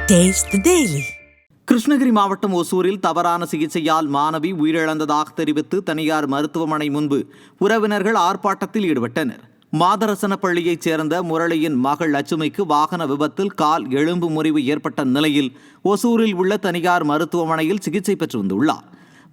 Taste the Daily. Krishnagiri மாவட்டம் ஒசூரில் தவறான சிகிச்சையால் மாணவி உயிரிழந்ததாக தெரிவித்து தனியார் மருத்துவமனை முன்பு உறவினர்கள் ஆர்ப்பாட்டத்தில் ஈடுபட்டனர். மாதரசனப்பள்ளியைச் சேர்ந்த முரளியின் மகள் லட்சுமிக்கு வாகன விபத்தில் கால் எலும்பு முறிவு ஏற்பட்ட நிலையில் ஒசூரில் உள்ள தனியார் மருத்துவமனையில் சிகிச்சை பெற்று வந்துள்ளார்.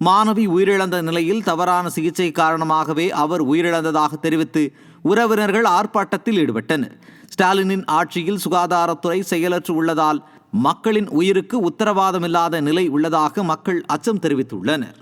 மாணவி உயிரிழந்த நிலையில் தவறான சிகிச்சை காரணமாகவே அவர் உயிரிழந்ததாக தெரிவித்து உறவினர்கள் ஆர்ப்பாட்டத்தில் ஈடுபட்டனர். ஸ்டாலினின் ஆட்சியில் சுகாதாரத்துறை செயலற்று உள்ளதால் மக்களின் உயிருக்கு உத்தரவாதமில்லாத நிலை உள்ளதாக மக்கள் அச்சம் தெரிவித்துள்ளனர்.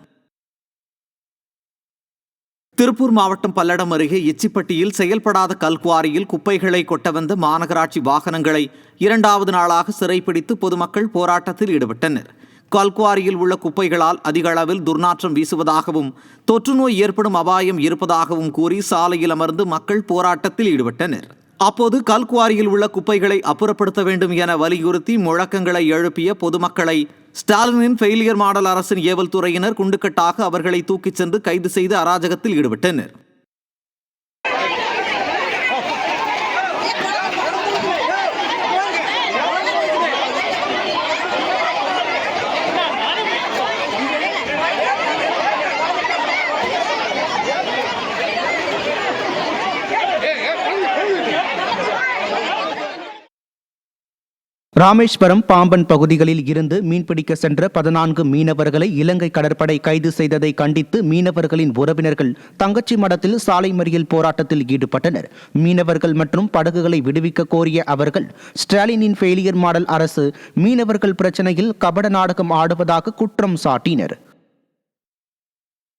திருப்பூர் மாவட்டம் பல்லடம் அருகே எச்சிப்பட்டியில் செயல்படாத கல்குவாரியில் குப்பைகளை கொட்ட வந்த மாநகராட்சி வாகனங்களை 2வது நாளாக சிறைப்பிடித்து பொதுமக்கள் போராட்டத்தில் ஈடுபட்டனர். கல்குவாரியில் உள்ள குப்பைகளால் அதிக அளவில் துர்நாற்றம் வீசுவதாகவும் தொற்றுநோய் ஏற்படும் அபாயம் இருப்பதாகவும் கூறி சாலையில் அமர்ந்து மக்கள் போராட்டத்தில் ஈடுபட்டனர். அப்போது கல்குவாரியில் உள்ள குப்பைகளை அப்புறப்படுத்த வேண்டும் என வலியுறுத்தி முழக்கங்களை எழுப்பிய பொதுமக்களை ஸ்டாலினின் ஃபெயிலியர் மாடல் அரசின் ஏவல் துறையினர் குண்டுக்கட்டாக அவர்களை தூக்கிச் சென்று கைது செய்து அராஜகத்தில் ஈடுபட்டனர். ராமேஸ்வரம், பாம்பன் பகுதிகளில் இருந்து மீன்பிடிக்க சென்ற 14 மீனவர்களை இலங்கை கடற்படை கைது செய்ததை கண்டித்து மீனவர்களின் உறவினர்கள் தங்கச்சி மடத்தில் சாலை மறியல் போராட்டத்தில் ஈடுபட்டனர். மீனவர்கள் மற்றும் படகுகளை விடுவிக்க கோரிய அவர்கள் ஸ்டாலினின் ஃபெயிலியர் மாடல் அரசு மீனவர்கள் பிரச்சனையில் கபட நாடகம் ஆடுவதாக குற்றம் சாட்டினர்.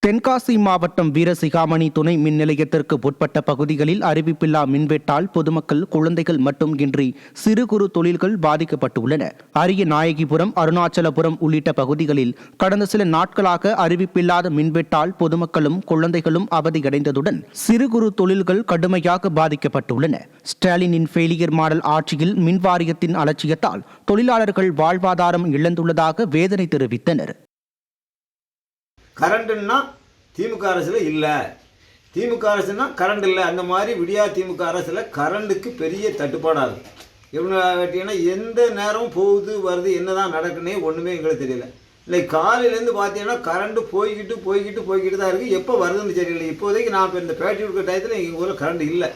தென்காசி மாவட்டம் வீரசிகாமணி துணை மின் நிலையத்திற்கு உட்பட்ட பகுதிகளில் அறிவிப்பில்லா மின்வெட்டால் பொதுமக்கள், குழந்தைகள் மட்டும் இன்றி சிறு குறு தொழில்கள் பாதிக்கப்பட்டுள்ளன. அரிய நாயகிபுரம், அருணாச்சலபுரம் உள்ளிட்ட பகுதிகளில் கடந்த சில நாட்களாக அறிவிப்பில்லாத மின்வெட்டால் பொதுமக்களும் குழந்தைகளும் அவதியடைந்ததுடன் சிறு குறு தொழில்கள் கடுமையாக பாதிக்கப்பட்டுள்ளன. ஸ்டாலினின் ஃபெயிலியர் மாடல் ஆட்சியில் மின் வாரியத்தின் அலட்சியத்தால் தொழிலாளர்கள் வாழ்வாதாரம் இழந்துள்ளதாக வேதனை தெரிவித்தனர். கரண்ட்டுன்னா திமுக அரசில் இல்லை, திமுக அரசுனா கரண்ட் இல்லை. அந்த மாதிரி விடியா திமுக அரசில் கரண்ட்டுக்கு பெரிய தட்டுப்பாடாக இருக்கும். இவங்க வெட்டினா எந்த நேரம் போகுது வருது என்ன தான் நடக்குன்னே ஒன்றுமே எங்களுக்கு தெரியல. இல்லை காலையிலேருந்து பார்த்தீங்கன்னா கரண்ட்டு போய்கிட்டு தான் இருக்குது. எப்போ வருதுன்னு தெரியல. இப்போதைக்கு நான் இப்போ இந்த பேட்டி கொடுக்குற டயத்தில் எங்கள் ஊரில் கரண்ட் இல்லை.